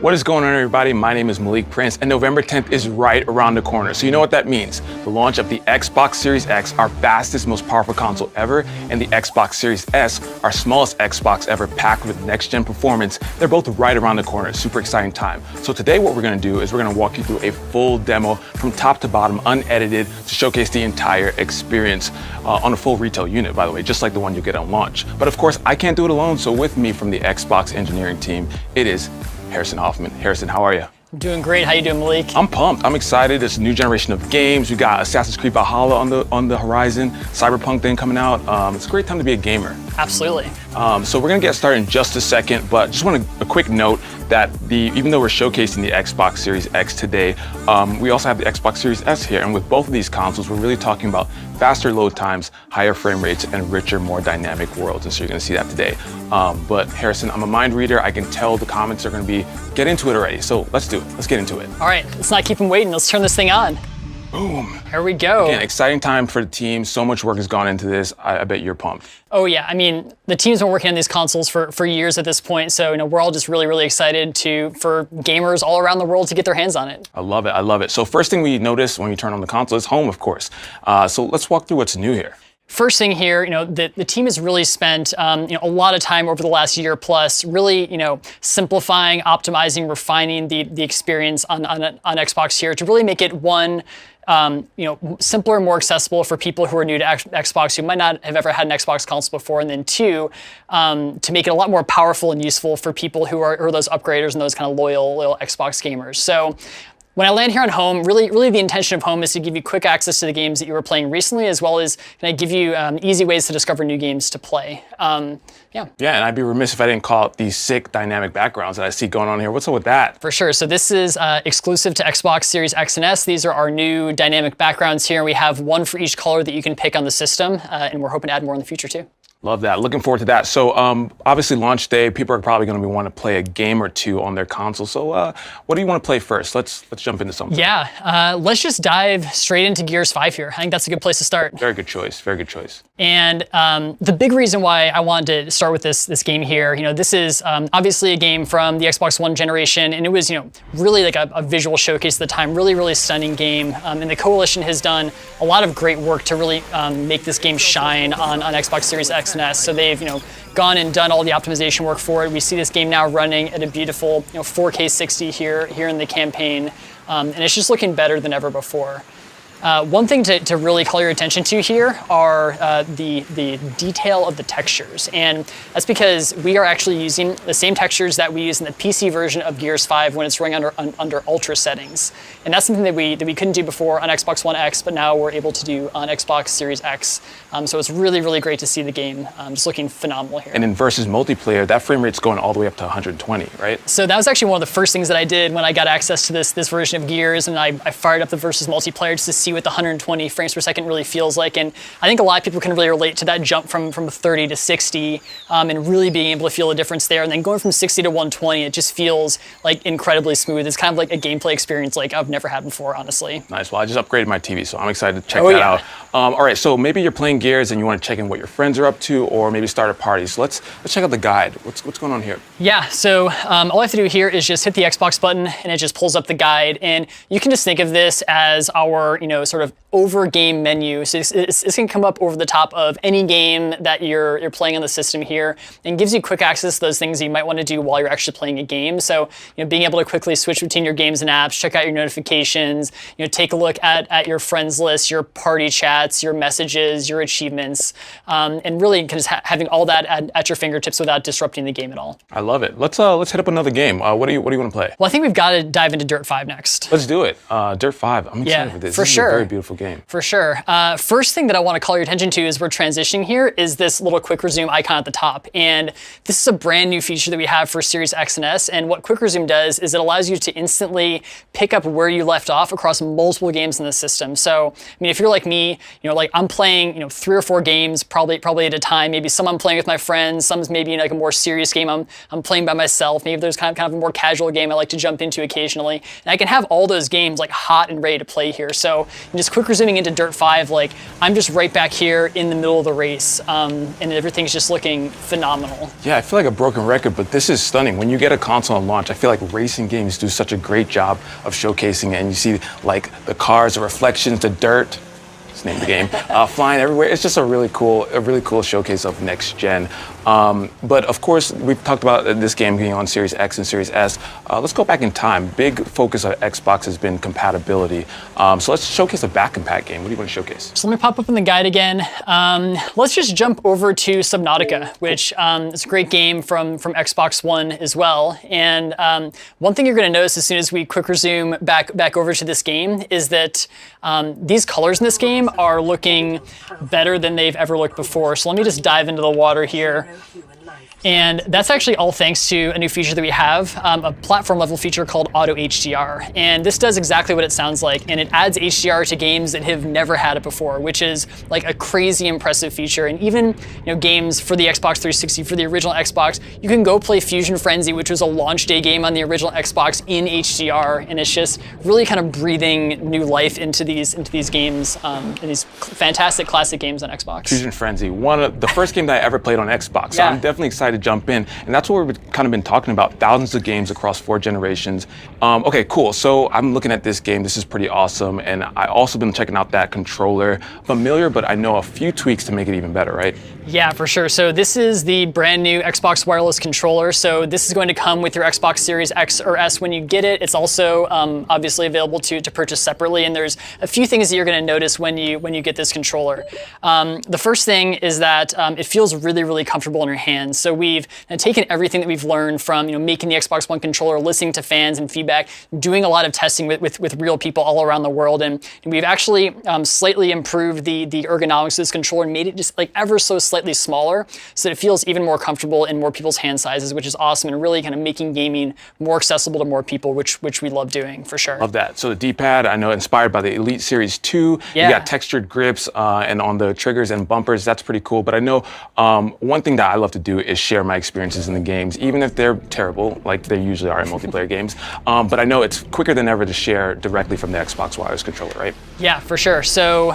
What is going on, everybody? My name is Malik Prince, and November 10th is right around the corner. So you know what that means. The launch of the Xbox Series X, our fastest, most powerful console ever, and the Xbox Series S, our smallest Xbox ever, packed with next-gen performance. They're both right around the corner. Super exciting time. So today what we're gonna do is we're gonna walk you through a full demo from top to bottom, unedited, to showcase the entire experience on a full retail unit, by the way, just like the one you get on launch. But of course, I can't do it alone, so with me from the Xbox engineering team, it is Harrison Hoffman. Harrison, how are you? I'm doing great. How you doing, Malik? I'm pumped. I'm excited. It's a new generation of games. We got Assassin's Creed Valhalla on the horizon. Cyberpunk then coming out. It's a great time to be a gamer. Absolutely. So we're gonna get started in just a second, but just want a quick note that even though we're showcasing the Xbox Series X today, we also have the Xbox Series S here, and with both of these consoles, we're really talking about faster load times, higher frame rates, and richer, more dynamic worlds, and so you're gonna see that today. But Harrison, I'm a mind reader. I can tell the comments are gonna be, get into it already, so let's do it. Let's get into it. All right, let's not keep them waiting. Let's turn this thing on. Boom. Here we go. Again, exciting time for the team. So much work has gone into this. I bet you're pumped. Oh yeah, I mean, the team's been working on these consoles for years at this point, so we're all just really, really excited for gamers all around the world to get their hands on it. I love it, I love it. So first thing we notice when we turn on the console is home, of course. So let's walk through what's new here. First thing here, the team has really spent a lot of time over the last year plus, really simplifying, optimizing, refining the experience on Xbox here to really make it one, simpler, more accessible for people who are new to Xbox who might not have ever had an Xbox console before, and then two, to make it a lot more powerful and useful for people who are those upgraders and those kind of loyal Xbox gamers. So when I land here on home, really the intention of home is to give you quick access to the games that you were playing recently, as well as give you easy ways to discover new games to play. Yeah, and I'd be remiss if I didn't call out these sick dynamic backgrounds that I see going on here. What's up with that? For sure. So this is exclusive to Xbox Series X and S. These are our new dynamic backgrounds here. We have one for each color that you can pick on the system, and we're hoping to add more in the future too. Love that. Looking forward to that. So obviously launch day, people are probably going to want to play a game or two on their console. So what do you want to play first? Let's jump into something. Yeah, let's just dive straight into Gears 5 here. I think that's a good place to start. Very good choice. Very good choice. And the big reason why I wanted to start with this game here, this is obviously a game from the Xbox One generation, and it was really like a visual showcase at the time. Really stunning game. And the Coalition has done a lot of great work to really make this game shine on Xbox Series X and S. So they've gone and done all the optimization work for it. We see this game now running at a beautiful 4K 60 here in the campaign, and it's just looking better than ever before. One thing to really call your attention to here are the detail of the textures, and that's because we are actually using the same textures that we use in the PC version of Gears 5 when it's running under Ultra settings, and that's something that we couldn't do before on Xbox One X, but now we're able to do on Xbox Series X. So it's really great to see the game just looking phenomenal here. And in versus multiplayer, that frame rate's going all the way up to 120, right? So that was actually one of the first things that I did when I got access to this version of Gears, and I fired up the versus multiplayer just to see what the 120 frames per second really feels like. And I think a lot of people can really relate to that jump from 30 to 60 and really being able to feel the difference there. And then going from 60 to 120, it just feels like incredibly smooth. It's kind of like a gameplay experience like I've never had before, honestly. Nice. Well, I just upgraded my TV, so I'm excited to check that out. All right, so maybe you're playing Gears and you want to check in what your friends are up to, or maybe start a party. So let's check out the guide. What's going on here? Yeah, so all I have to do here is just hit the Xbox button, and it just pulls up the guide. And you can just think of this as our, sort of over game menu. So it's going to come up over the top of any game that you're playing on the system here, and gives you quick access to those things that you might want to do while you're actually playing a game. So being able to quickly switch between your games and apps, check out your notifications, take a look at your friends list, your party chats, your messages, your achievements, and really just having all that at your fingertips without disrupting the game at all. I love it. Let's hit up another game. What do you want to play? Well, I think we've got to dive into Dirt 5 next. Let's do it. Dirt 5. I'm excited for this. For this sure. Is a very beautiful game. For sure. First thing that I want to call your attention to as we're transitioning here is this little quick resume icon at the top. And this is a brand new feature that we have for Series X and S. And what quick resume does is it allows you to instantly pick up where you left off across multiple games in the system. So, if you're like me, like I'm playing, 3 or 4 games probably at a time. Maybe some I'm playing with my friends, some's maybe like a more serious game I'm playing by myself. Maybe there's kind of a more casual game I like to jump into occasionally. And I can have all those games like hot and ready to play here. So And just quick resuming into Dirt 5, like I'm just right back here in the middle of the race, and everything's just looking phenomenal. Yeah, I feel like a broken record, but this is stunning. When you get a console on launch, I feel like racing games do such a great job of showcasing it, and you see like the cars, the reflections, the dirt. Let's name the game, flying everywhere. It's just a really cool showcase of next gen. But of course, we've talked about this game being on Series X and Series S. Let's go back in time. Big focus of Xbox has been compatibility. So let's showcase a back compat game. What do you want to showcase? So let me pop up in the guide again. Let's just jump over to Subnautica, which is a great game from Xbox One as well. And one thing you're going to notice as soon as we quick resume back over to this game is that these colors in this game are looking better than they've ever looked before. So let me just dive into the water here. And that's actually all thanks to a new feature that we have, a platform level feature called Auto HDR. And this does exactly what it sounds like, and it adds HDR to games that have never had it before, which is like a crazy impressive feature. And even games for the Xbox 360, for the original Xbox, you can go play Fusion Frenzy, which was a launch day game on the original Xbox in HDR, and it's just really kind of breathing new life into these games, and these fantastic classic games on Xbox. Fusion Frenzy, one of the first game that I ever played on Xbox. So Yeah. I'm definitely excited to jump in, and that's what we've kind of been talking about, thousands of games across 4 generations. Okay, cool, so I'm looking at this game, this is pretty awesome, and I also been checking out that controller. Familiar, but I know a few tweaks to make it even better, right? Yeah, for sure. So this is the brand new Xbox wireless controller. So this is going to come with your Xbox Series X or S when you get it. It's also obviously available to purchase separately, and there's a few things that you're going to notice when you get this controller. The first thing is that it feels really, really comfortable in your hands. So we've taken everything that we've learned from making the Xbox One controller, listening to fans and feedback, doing a lot of testing with real people all around the world, and we've actually slightly improved the ergonomics of this controller and made it just like ever so slightly smaller, so that it feels even more comfortable in more people's hand sizes, which is awesome, and really kind of making gaming more accessible to more people, which we love doing for sure. Love that. So the D-pad, I know, inspired by the Elite Series 2. Yeah. You got textured grips and on the triggers and bumpers. That's pretty cool. But I know one thing that I love to do is share my experiences in the games, even if they're terrible, like they usually are in multiplayer games. But I know it's quicker than ever to share directly from the Xbox wireless controller, right? Yeah, for sure. So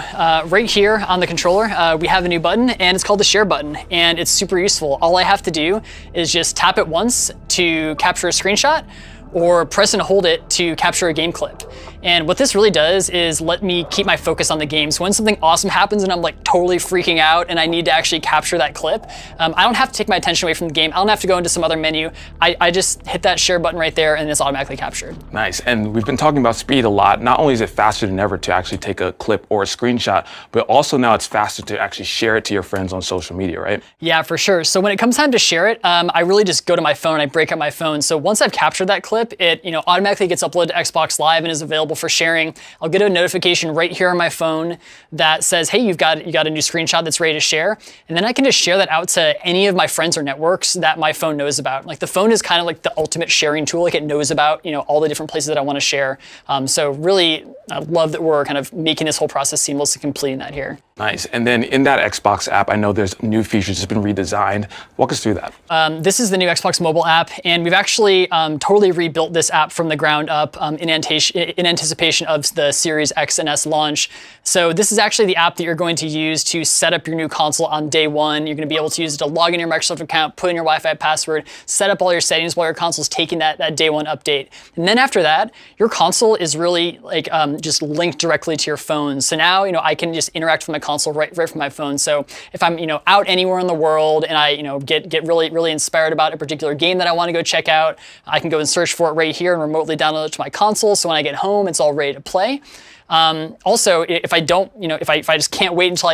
right here on the controller, we have a new button, and it's called the share button, and it's super useful. All I have to do is just tap it once to capture a screenshot, or press and hold it to capture a game clip. And what this really does is let me keep my focus on the game. So when something awesome happens and I'm like totally freaking out and I need to actually capture that clip, I don't have to take my attention away from the game. I don't have to go into some other menu. I just hit that share button right there and it's automatically captured. Nice. And we've been talking about speed a lot. Not only is it faster than ever to actually take a clip or a screenshot, but also now it's faster to actually share it to your friends on social media, right? Yeah, for sure. So when it comes time to share it, I really just go to my phone, I break up my phone. So once I've captured that clip, it automatically gets uploaded to Xbox Live and is available for sharing. I'll get a notification right here on my phone that says, hey, you got a new screenshot that's ready to share. And then I can just share that out to any of my friends or networks that my phone knows about. Like the phone is kind of like the ultimate sharing tool. Like it knows about all the different places that I want to share. So really, I love that we're kind of making this whole process seamless and completing that here. Nice. And then in that Xbox app, I know there's new features that's been redesigned. Walk us through that. This is the new Xbox mobile app, and we've actually totally rebuilt this app from the ground up in anticipation of the Series X and S launch. So this is actually the app that you're going to use to set up your new console on day one. You're going to be able to use it to log in your Microsoft account, put in your Wi-Fi password, set up all your settings while your console's taking that day one update. And then after that, your console is really like just linked directly to your phone. So now I can just interact with my console right from my phone. So if I'm out anywhere in the world and I get really inspired about a particular game that I want to go check out, I can go and search for it right here and remotely download it to my console. So when I get home, it's all ready to play. Also, if I don't, if I just can't wait until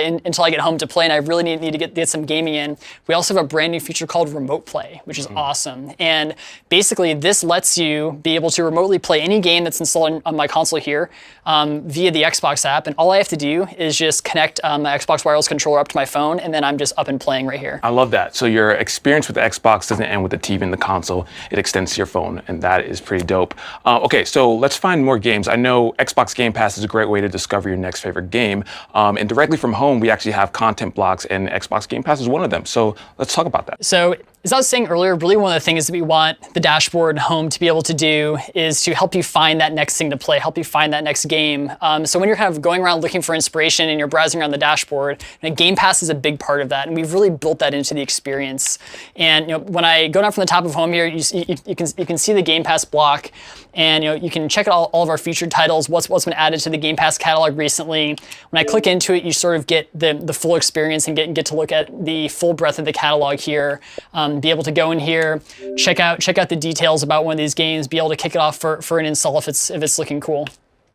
I get home to play and I really need to get some gaming in, we also have a brand new feature called Remote Play, which is awesome. And basically, this lets you be able to remotely play any game that's installed on my console here via the Xbox app. And all I have to do is just connect my Xbox wireless controller up to my phone, and then I'm just up and playing right here. I love that. So your experience with the Xbox doesn't end with the TV and the console. It extends to your phone, and that is pretty dope. Okay, so let's find more games. I know Xbox Game Pass is a great way to discover your next favorite game. And directly from home, we actually have content blocks, and Xbox Game Pass is one of them. So let's talk about that. So as I was saying earlier, really one of the things that we want the dashboard and home to be able to do is to help you find that next thing to play, help you find that next game. So when you're kind of going around looking for inspiration and you're browsing around the dashboard, Game Pass is a big part of that, and we've really built that into the experience. And when I go down from the top of home here, you can see the Game Pass block, and you can check out all of our featured titles, what's been added to the Game Pass catalog recently. When I click into it, you sort of get the full experience and get to look at the full breadth of the catalog here. Be able to go in here, check out the details about one of these games, be able to kick it off for an install if it's looking cool.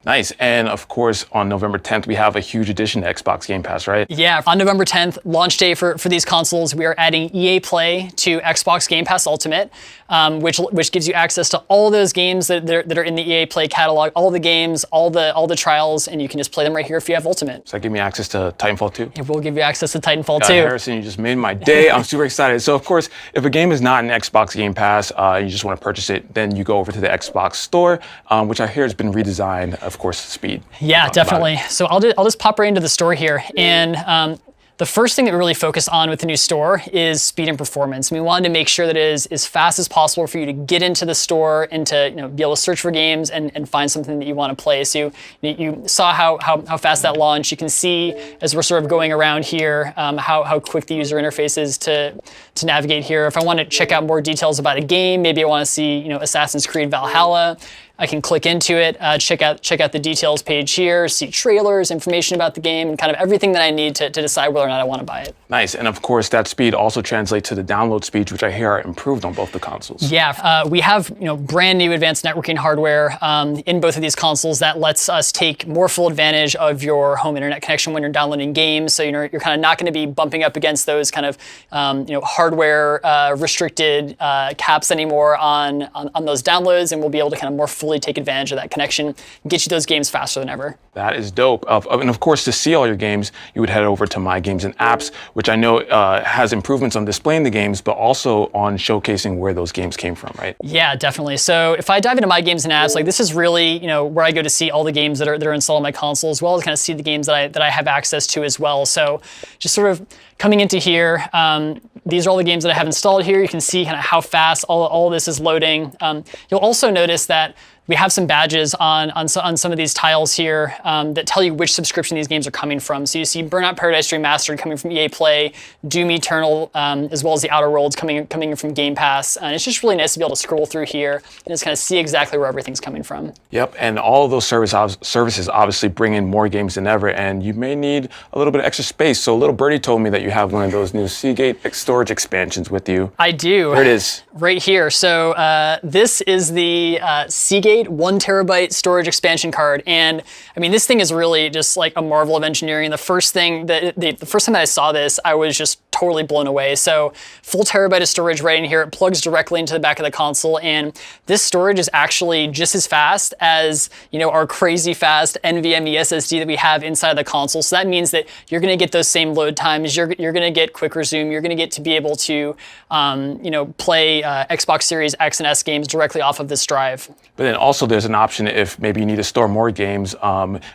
Nice. And of course, on November 10th, we have a huge addition to Xbox Game Pass, right? Yeah, on November 10th, launch day for these consoles, we are adding EA Play to Xbox Game Pass Ultimate, which gives you access to all of those games that are in the EA Play catalog, all the games, all the trials, and you can just play them right here if you have Ultimate. Does that give me access to Titanfall 2? It will give you access to Titanfall 2. Harrison, you just made my day. I'm super excited. So of course, if a game is not in Xbox Game Pass, and you just want to purchase it, then you go over to the Xbox Store, which I hear has been redesigned, of course, speed. Yeah, definitely. So I'll just pop right into the store here, and the first thing that we really focus on with the new store is speed and performance. We wanted to make sure that it is as fast as possible for you to get into the store and to be able to search for games and find something that you want to play. So you saw how fast that launched. You can see as we're sort of going around here how quick the user interface is to navigate here. If I want to check out more details about a game, maybe I want to see Assassin's Creed Valhalla, I can click into it, check out the details page here, see trailers, information about the game, and kind of everything that I need to decide whether or not I want to buy it. Nice, and of course that speed also translates to the download speeds, which I hear are improved on both the consoles. Yeah, we have brand new advanced networking hardware in both of these consoles that lets us take more full advantage of your home internet connection when you're downloading games. So you're kind of not going to be bumping up against those kind of hardware restricted caps anymore on those downloads, and we'll be able to kind of more fully take advantage of that connection and get you those games faster than ever. That is dope. And of course, to see all your games, you would head over to My Games and Apps, which I know has improvements on displaying the games, but also on showcasing where those games came from, right? Yeah, definitely. So if I dive into My Games and Apps, this is really where I go to see all the games that are installed on my console, as well as kind of see the games that I have access to as well. So just sort of coming into here, these are all the games that I have installed here. You can see kind of how fast all of this is loading. You'll also notice that we have some badges on some of these tiles here that tell you which subscription these games are coming from. So you see Burnout Paradise Remastered coming from EA Play, Doom Eternal, as well as the Outer Worlds coming in from Game Pass. And it's just really nice to be able to scroll through here and just kind of see exactly where everything's coming from. Yep, and all of those services obviously bring in more games than ever, and you may need a little bit of extra space. So little birdie told me that you have one of those new Seagate storage expansions with you. I do. There it is. Right here. So this is the Seagate 1 terabyte storage expansion card, and I mean this thing is really just like a marvel of engineering. The first time that I saw this, I was just totally blown away. So full terabyte of storage right in here. It plugs directly into the back of the console, and this storage is actually just as fast as our crazy fast NVMe SSD that we have inside the console. So that means that you're going to get those same load times. You're going to get quick resume. You're going to get to be able to play Xbox Series X and S games directly off of this drive. But then also there's an option if maybe you need to store more games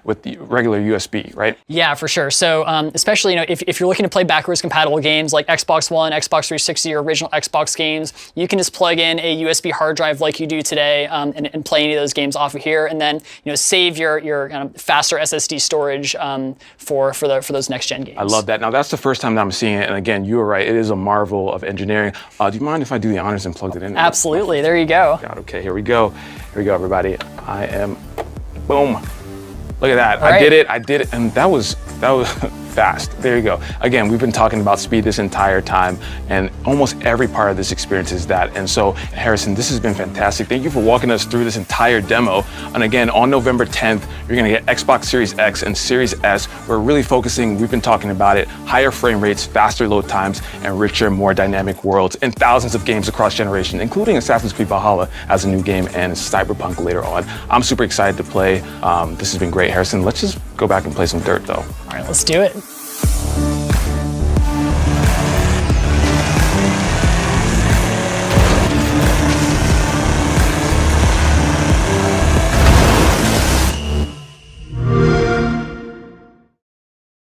with the regular USB, right? Yeah, for sure. So especially if you're looking to play backwards compatible games like Xbox One, Xbox 360, or original Xbox games, you can just plug in a USB hard drive like you do today and play any of those games off of here, and then save your kind of faster SSD storage for those next gen games. I love that. Now that's the first time that I'm seeing it, and again, you were right. It is a marvel of engineering. Do you mind if I do the honors and plug it in? Absolutely. There you go. God, okay, here we go. Here we go, everybody. I am, boom. Look at that. Right. I did it, and that was fast. There you go. Again, we've been talking about speed this entire time, and almost every part of this experience is that. And so, Harrison, this has been fantastic. Thank you for walking us through this entire demo. And again, on November 10th, you're gonna get Xbox Series X and Series S. We're really focusing, we've been talking about it, higher frame rates, faster load times, and richer, more dynamic worlds, and thousands of games across generations, including Assassin's Creed Valhalla as a new game and Cyberpunk later on. I'm super excited to play. This has been great, Harrison. Let's just go back and play some dirt, though. All right, let's do it.